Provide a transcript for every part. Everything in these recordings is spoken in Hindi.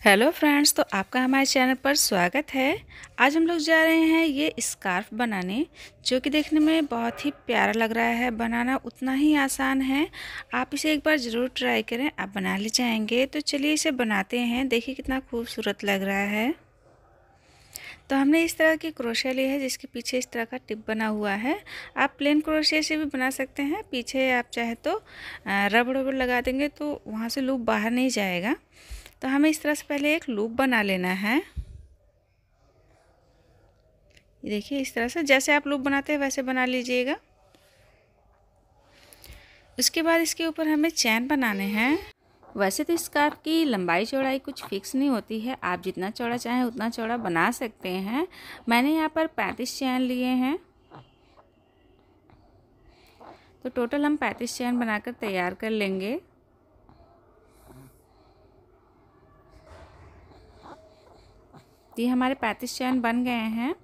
हेलो फ्रेंड्स, तो आपका हमारे चैनल पर स्वागत है। आज हम लोग जा रहे हैं ये स्कार्फ बनाने, जो कि देखने में बहुत ही प्यारा लग रहा है। बनाना उतना ही आसान है। आप इसे एक बार ज़रूर ट्राई करें, आप बना ले जाएंगे। तो चलिए इसे बनाते हैं। देखिए कितना खूबसूरत लग रहा है। तो हमने इस तरह की क्रोशिया ली है, जिसके पीछे इस तरह का टिप बना हुआ है। आप प्लेन क्रोशिया से भी बना सकते हैं। पीछे आप चाहे तो रबड़ लगा देंगे तो वहाँ से लूप बाहर नहीं जाएगा। तो हमें इस तरह से पहले एक लूप बना लेना है। ये देखिए, इस तरह से जैसे आप लूप बनाते हैं वैसे बना लीजिएगा। उसके बाद इसके ऊपर हमें चैन बनाने हैं। वैसे तो स्कार्फ की लंबाई चौड़ाई कुछ फिक्स नहीं होती है, आप जितना चौड़ा चाहें उतना चौड़ा बना सकते हैं। मैंने यहाँ पर 35 चैन लिए हैं। तो टोटल हम 35 चैन बनाकर तैयार कर लेंगे। ये हमारे 35 चैन बन गए हैं।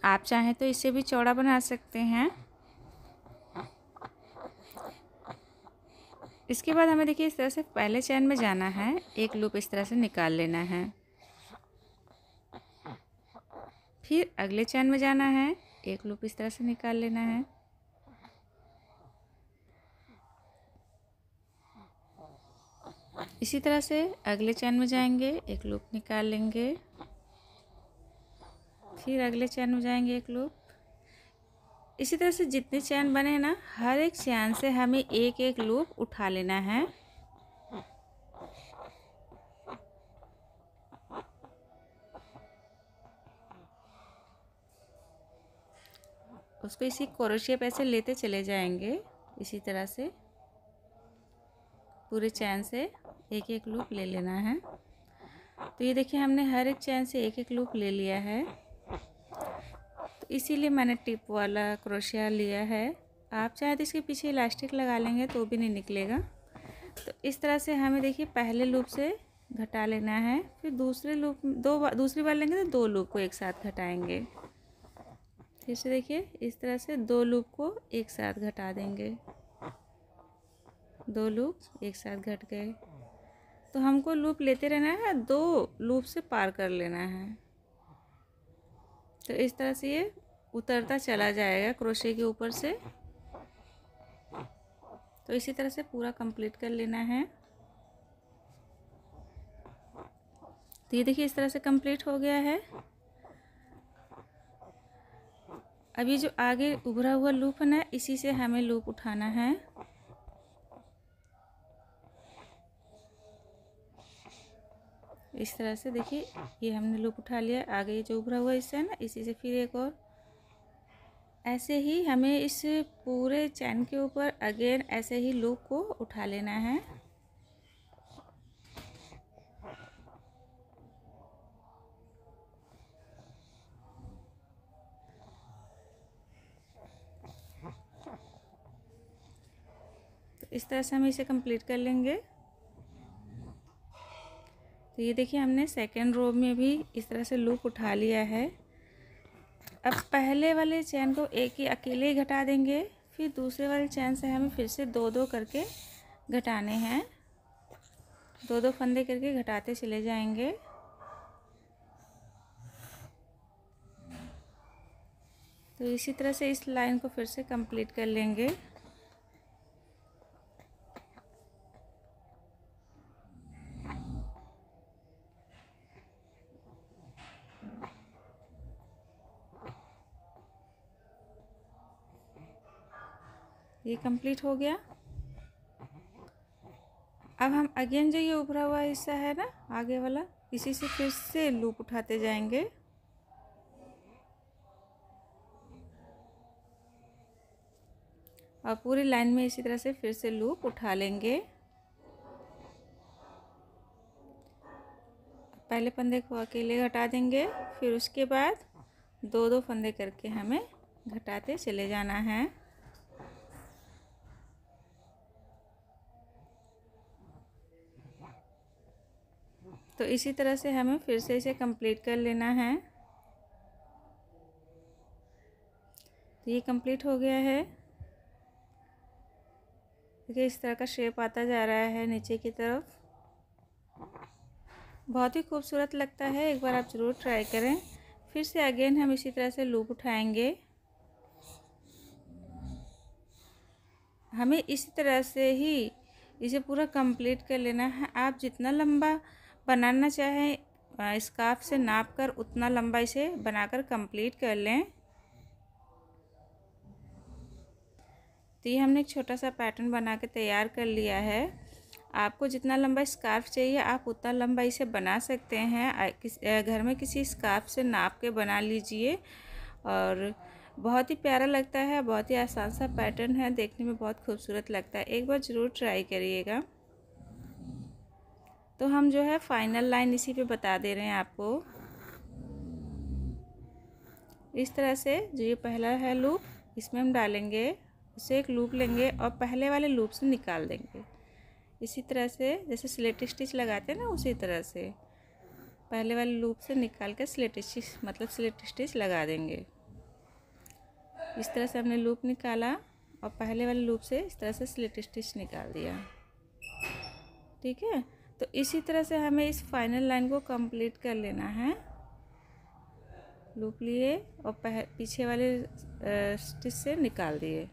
आप चाहें तो इसे भी चौड़ा बना सकते हैं। इसके बाद हमें देखिए इस तरह से पहले चैन में जाना है, एक लूप इस तरह से निकाल लेना है। फिर अगले चैन में जाना है, एक लूप इस तरह से निकाल लेना है। इसी तरह से अगले चैन में जाएंगे, एक लूप निकाल लेंगे। फिर अगले चैन में जाएंगे, एक लूप। इसी तरह से जितने चैन बने ना, हर एक चैन से हमें एक एक लूप उठा लेना है। उसको इसी क्रोशिया पे से लेते चले जाएंगे। इसी तरह से पूरे चैन से एक एक लूप ले लेना है। तो ये देखिए, हमने हर एक चैन से एक एक लूप ले लिया है। तो इसीलिए मैंने टिप वाला क्रोशिया लिया है। आप चाहे तो इसके पीछे इलास्टिक लगा लेंगे तो भी नहीं निकलेगा। तो इस तरह से हमें देखिए पहले लूप से घटा लेना है। फिर दूसरे लूप दूसरी बार लेंगे तो दो लूप को एक साथ घटाएंगे। फिर से देखिए इस तरह से दो लूप को एक साथ घटा देंगे। दो लूप एक साथ घट गए। तो हमको लूप लेते रहना है, दो लूप से पार कर लेना है। तो इस तरह से ये उतरता चला जाएगा क्रोशे के ऊपर से। तो इसी तरह से पूरा कंप्लीट कर लेना है। तो ये देखिए इस तरह से कंप्लीट हो गया है। अभी जो आगे उभरा हुआ लूप है ना, इसी से हमें लूप उठाना है। इस तरह से देखिए, ये हमने लूप उठा लिया। आगे ये जो उभरा हुआ हिस्सा है ना, इसी से फिर एक और। ऐसे ही हमें इस पूरे चैन के ऊपर अगेन ऐसे ही लूप को उठा लेना है। तो इस तरह से हम इसे कंप्लीट कर लेंगे। तो ये देखिए, हमने सेकेंड रो में भी इस तरह से लूप उठा लिया है। अब पहले वाले चैन को एक ही अकेले ही घटा देंगे। फिर दूसरे वाले चैन से हमें फिर से दो दो करके घटाने हैं। दो दो फंदे करके घटाते चले जाएंगे। तो इसी तरह से इस लाइन को फिर से कंप्लीट कर लेंगे। ये कंप्लीट हो गया। अब हम अगेन जो ये उभरा हुआ हिस्सा है ना, आगे वाला, इसी से फिर से लूप उठाते जाएंगे। और पूरी लाइन में इसी तरह से फिर से लूप उठा लेंगे। पहले फंदे को अकेले घटा देंगे। फिर उसके बाद दो दो फंदे करके हमें घटाते चले जाना है। तो इसी तरह से हमें फिर से इसे कंप्लीट कर लेना है। तो ये कंप्लीट हो गया है। देखिए इस तरह का शेप आता जा रहा है नीचे की तरफ। बहुत ही खूबसूरत लगता है, एक बार आप ज़रूर ट्राई करें। फिर से अगेन हम इसी तरह से लूप उठाएंगे। हमें इसी तरह से ही इसे पूरा कंप्लीट कर लेना है। आप जितना लंबा बनाना चाहें स्कार्फ से नाप कर उतना लंबा इसे बनाकर कंप्लीट कर लें। तो ये हमने एक छोटा सा पैटर्न बना के तैयार कर लिया है। आपको जितना लंबा स्कार्फ चाहिए आप उतना लंबा इसे बना सकते हैं। घर में किसी स्कार्फ से नाप के बना लीजिए और बहुत ही प्यारा लगता है। बहुत ही आसान सा पैटर्न है, देखने में बहुत खूबसूरत लगता है। एक बार ज़रूर ट्राई करिएगा। तो हम जो है फाइनल लाइन इसी पे बता दे रहे हैं आपको। इस तरह से जो ये पहला है लूप, इसमें हम डालेंगे, उसे एक लूप लेंगे और पहले वाले लूप से निकाल देंगे। इसी तरह से जैसे स्लिट स्टिच लगाते हैं ना, उसी तरह से पहले वाले लूप से निकाल कर स्लिट स्टिच लगा देंगे। इस तरह से हमने लूप निकाला और पहले वाले लूप से इस तरह से स्लिट स्टिच निकाल दिया। ठीक है, तो इसी तरह से हमें इस फाइनल लाइन को कंप्लीट कर लेना है। लूप लिए और पीछे वाले स्टिच से निकाल दिए।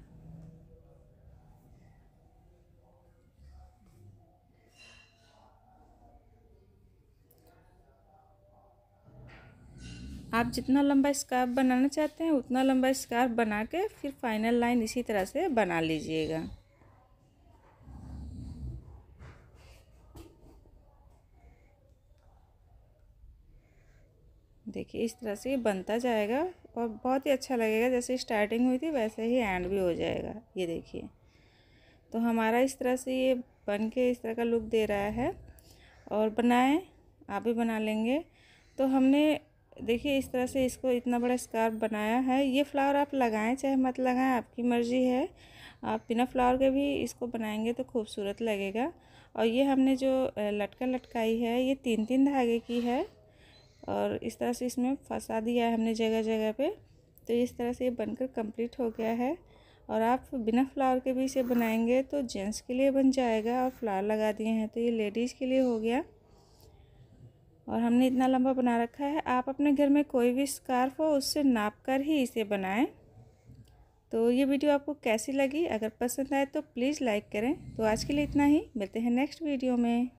आप जितना लंबा स्कार्फ बनाना चाहते हैं उतना लंबा स्कार्फ बना के फिर फाइनल लाइन इसी तरह से बना लीजिएगा। देखिए इस तरह से ये बनता जाएगा और बहुत ही अच्छा लगेगा। जैसे स्टार्टिंग हुई थी वैसे ही एंड भी हो जाएगा। ये देखिए, तो हमारा इस तरह से ये बन के इस तरह का लुक दे रहा है। और बनाएं, आप भी बना लेंगे। तो हमने देखिए इस तरह से इसको इतना बड़ा स्कार्फ बनाया है। ये फ्लावर आप लगाएं चाहे मत लगाएं, आपकी मर्ज़ी है। आप बिना फ्लावर के भी इसको बनाएंगे तो खूबसूरत लगेगा। और ये हमने जो लटकन लटकाई है ये 3-3 धागे की है और इस तरह से इसमें फंसा दिया है हमने जगह जगह पे। तो इस तरह से ये बनकर कंप्लीट हो गया है। और आप बिना फ्लावर के भी इसे बनाएंगे तो जेंट्स के लिए बन जाएगा और फ्लावर लगा दिए हैं तो ये लेडीज़ के लिए हो गया। और हमने इतना लंबा बना रखा है। आप अपने घर में कोई भी स्कार्फ हो उससे नाप कर ही इसे बनाएं। तो ये वीडियो आपको कैसी लगी? अगर पसंद आए तो प्लीज़ लाइक करें। तो आज के लिए इतना ही, मिलते हैं नेक्स्ट वीडियो में।